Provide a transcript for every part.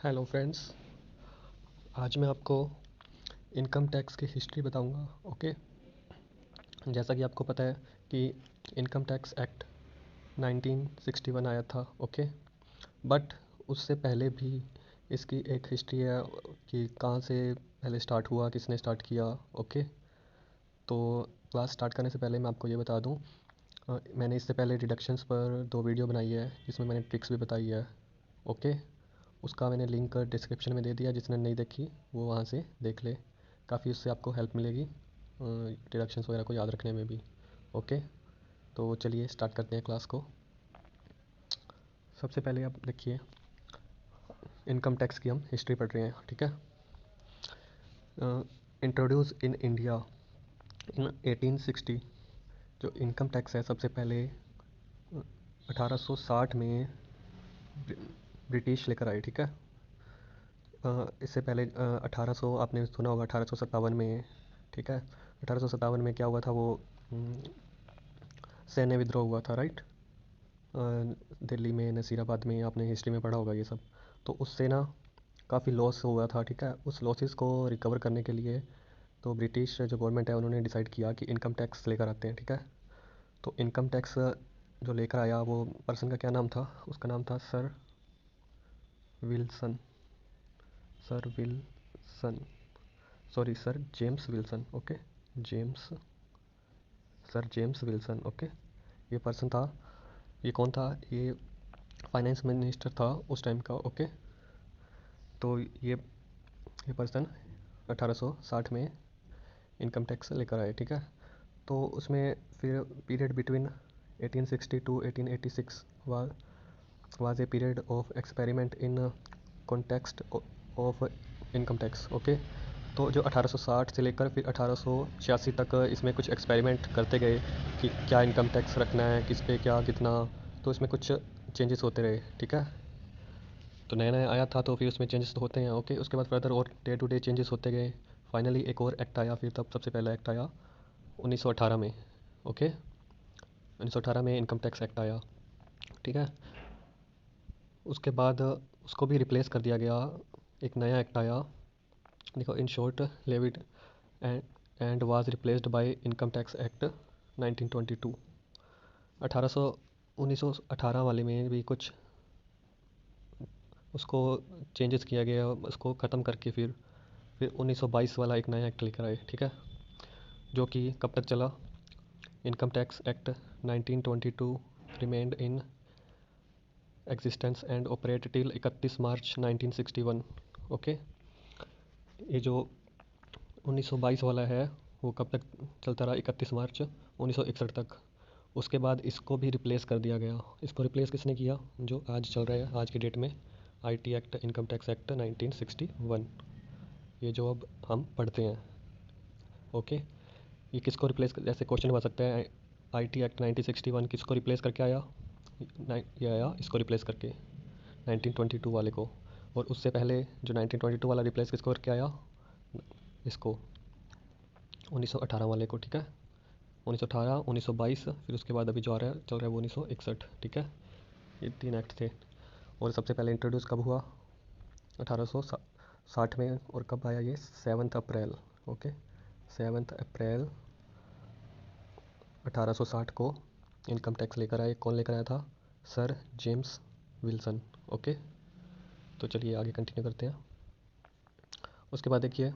Hello friends. आज मैं आपको इनकम टैक्स की हिस्ट्री बताऊंगा। ओके। जैसा कि आपको पता है कि इनकम टैक्स एक्ट 1961 आया था। ओके। बट उससे पहले भी इसकी एक हिस्ट्री है कि कहाँ से पहले स्टार्ट हुआ, किसने स्टार्ट किया। ओके। तो क्लास स्टार्ट करने से पहले मैं आपको ये बता दूं, मैंने इससे पहले डिडक्शंस पर 2 वीडियो बनाई है जिसमें मैंने ट्रिक्स भी बताई है। ओके। उसका मैंने लिंक डिस्क्रिप्शन में दे दिया, जिसने नहीं देखी वो वहाँ से देख ले। काफ़ी उससे आपको हेल्प मिलेगी डिडक्शंस वगैरह को याद रखने में भी। ओके। तो चलिए स्टार्ट करते हैं क्लास को। सबसे पहले आप देखिए, इनकम टैक्स की हम हिस्ट्री पढ़ रहे हैं, ठीक है। Introduce in India in 1860। जो इनकम टैक्स है सबसे पहले 1860 में ब्रिटिश लेकर आए, ठीक है। इससे पहले 1800 आपने सुना होगा, 1857 में, ठीक है। 1857 में क्या हुआ था, वो सैन्य विद्रोह हुआ था, राइट। दिल्ली में, नसीराबाद में, आपने हिस्ट्री में पढ़ा होगा ये सब। तो उससे ना काफ़ी लॉस हुआ था, ठीक है। उस लॉसेस को रिकवर करने के लिए तो ब्रिटिश जो गवर्नमेंट है उन्होंने डिसाइड किया कि इनकम टैक्स लेकर आते हैं, ठीक है। तो इनकम टैक्स जो लेकर आया वो पर्सन का क्या नाम था, उसका नाम था sir Wilson. Sir Wilson, sorry, sir James Wilson. Okay. James, sir James Wilson. Okay. ये पर्सन था। ये कौन था? ये फाइनेंस मिनिस्टर था उस टाइम का। ओके। तो ये पर्सन 1860 में इनकम टैक्स लेकर आए, ठीक है। तो उसमें फिर period between 1860 to 1886 was a period of experiment in context of income tax. Okay. तो जो 1860 से लेकर फिर 1886 तक इसमें कुछ एक्सपेरिमेंट करते गए कि क्या इनकम टैक्स रखना है, किस पे क्या कितना। तो इसमें कुछ चेंजेस होते रहे, ठीक है। तो नया नया आया था तो फिर उसमें चेंजेस तो होते हैं। ओके। उसके बाद फर्दर और डे टू डे चेंजेस होते गए। फाइनली एक और एक्ट आया, फिर तब सबसे पहला एक्ट आया 1918 में। ओके। 1918 में इनकम टैक्स एक्ट आया, ठीक है। उसके बाद उसको भी रिप्लेस कर दिया गया, एक नया एक्ट आया। देखो, in short, levied and was replaced by income tax act 1922। 1918 वाले में भी कुछ उसको चेंजेस किया गया, उसको ख़त्म करके फिर 1922 वाला एक नया एक्ट लेकर आए, ठीक है। जो कि कब तक चला? Income tax act 1922 remained in existence and operate till 31 March 1961। Okay. ये जो 1922 वाला है वो कब तक चलता रहा? 31 मार्च 1961 तक। उसके बाद इसको भी रिप्लेस कर दिया गया। इसको रिप्लेस किसने किया? जो आज चल रहा है, आज की डेट में, IT act, income tax act 1961। ये जो अब हम पढ़ते हैं। ओके। ये किसको रिप्लेस कर, जैसे क्वेश्चन बन सकता है, आईटी एक्ट 1961 किसको रिप्लेस करके आया? ये आया इसको रिप्लेस करके, 1922 वाले को। और उससे पहले जो 1922 वाला रिप्लेस किसको करके आया? इसको 1918 वाले को, ठीक है। 1918, 1922, फिर उसके बाद अभी जो आ रहा है चल रहा है वो 1961, ठीक है। ये 3 एक्ट थे। और सबसे पहले इंट्रोड्यूस कब हुआ? 1860 में। और कब आया ये? 7 अप्रैल। ओके। 7 अप्रैल 1860 को इनकम टैक्स लेकर आए। कौन लेकर आया था? Sir James Wilson. ओके। तो चलिए आगे कंटिन्यू करते हैं। उसके बाद देखिए,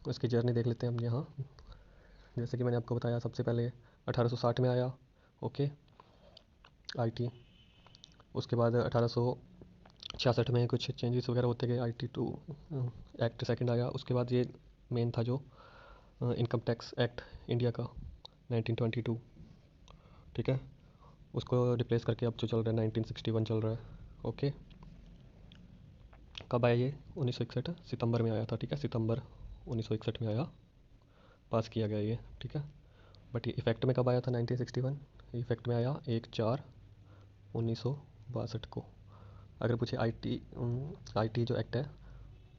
उसकी जर्नी देख लेते हैं हम यहाँ। जैसे कि मैंने आपको बताया, सबसे पहले 1860 में आया। ओके। आईटी। उसके बाद 1866 में कुछ चेंजेस वगैरह होते गए, आईटी टू एक्ट सेकंड आया। उसके बाद ये मेन था जो इनकम टैक्स एक्ट इंडिया का 1922, ठीक है। उसको रिप्लेस करके अब जो चल रहा है 1961 चल रहा है। ओके। कब आया ये? 1961 सितंबर में आया था, ठीक है। सितंबर 1961 में आया, पास किया गया ये, ठीक है। बट ये इफेक्ट में कब आया था? 1961 इफेक्ट में आया 1/4/1962 को। अगर पूछे आईटी जो एक्ट है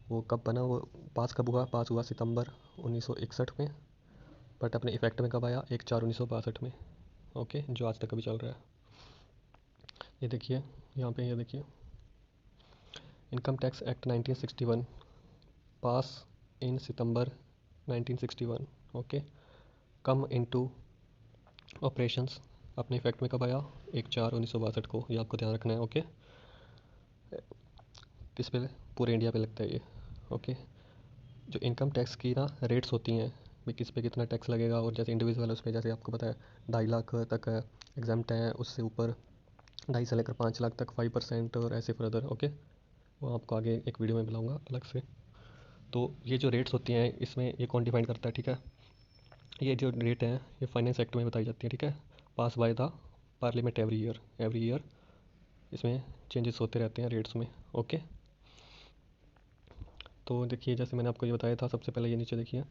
वो कब बना, वो पास कब हुआ? पास हुआ सितंबर 1961 में। बट अपने इफेक्ट में कब आया? 1/4/1962 में। ओके। जो आज तक अभी चल रहा है। ये देखिए यहाँ पे, ये देखिए, इनकम टैक्स एक्ट 1961 पास इन सितंबर 1961, ओके। कम इनटू ऑपरेशंस अपने इफेक्ट में कब आया? 1/4/1962 को, ये आपको ध्यान रखना है, ओके। किस पे? पूरे इंडिया पे लगता है ये, ओके। जो इनकम टैक्स की ना रेट्स होती हैं भी, किस पे कितना टैक्स लगेगा, और जैसे इंडिविजुअल उस पर जैसे आपको पता है 2.5 लाख तक एग्जाम्प्ट है, उससे ऊपर 2.5 से लेकर 5 लाख तक 5%, और ऐसे फर्दर, ओके। वो आपको आगे एक वीडियो में बुलाऊंगा अलग से। तो ये जो रेट्स होती हैं इसमें ये कौन डिफाइन करता है, ठीक है? ये जो रेट हैं ये फाइनेंस एक्ट में बताई जाती है, ठीक है। Pass by the parliament every year इसमें चेंजेस होते रहते हैं रेट्स में, ओके। तो देखिए, जैसे मैंने आपको ये बताया था, सबसे पहले ये नीचे देखिए,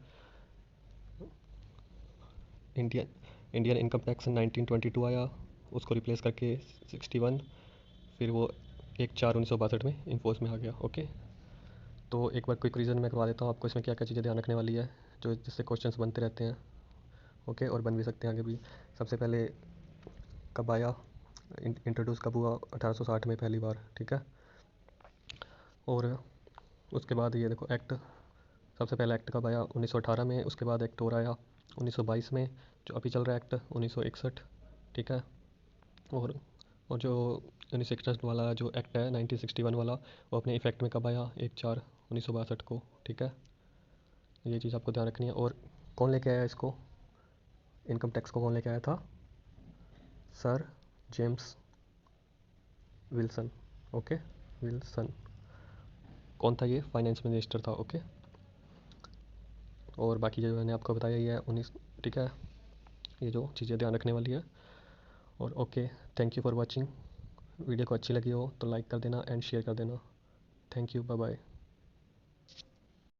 इंडियन इंडियन इनकम टैक्स 1922 आया, उसको रिप्लेस करके 61, फिर वो 1/4/1962 में इन्फोर्स में आ गया, ओके। तो एक बार क्विक रीजन मैं करवा देता हूँ आपको, इसमें क्या क्या चीज़ें ध्यान रखने वाली है, जो जिससे क्वेश्चंस बनते रहते हैं, ओके, और बन भी सकते हैं आगे भी। सबसे पहले कब आया, इंट्रोड्यूस कब हुआ? 1860 में पहली बार, ठीक है। और उसके बाद ये देखो एक्ट, सबसे पहला एक्ट कब आया? 1918 में। उसके बाद एक्ट और आया 1922 में, जो अभी चल रहा है एक्ट 1961, ठीक है। और और जो 1961 वाला जो एक्ट है 1961 वाला, वो अपने इफेक्ट में कब आया? 1/4/1962 को, ठीक है। ये चीज़ आपको ध्यान रखनी है। और कौन लेके आया इसको, इनकम टैक्स को कौन लेके आया था? Sir James Wilson, okay, Wilson. कौन था ये? फाइनेंस मिनिस्टर था, ओके। और बाकी जो मैंने आपको बताया ही है 19, ठीक है। ये जो चीज़ें ध्यान रखने वाली है। और okay, thank you for watching. Video को अच्छी लगी हो तो लाइक कर देना एंड शेयर कर देना। Thank you, bye bye.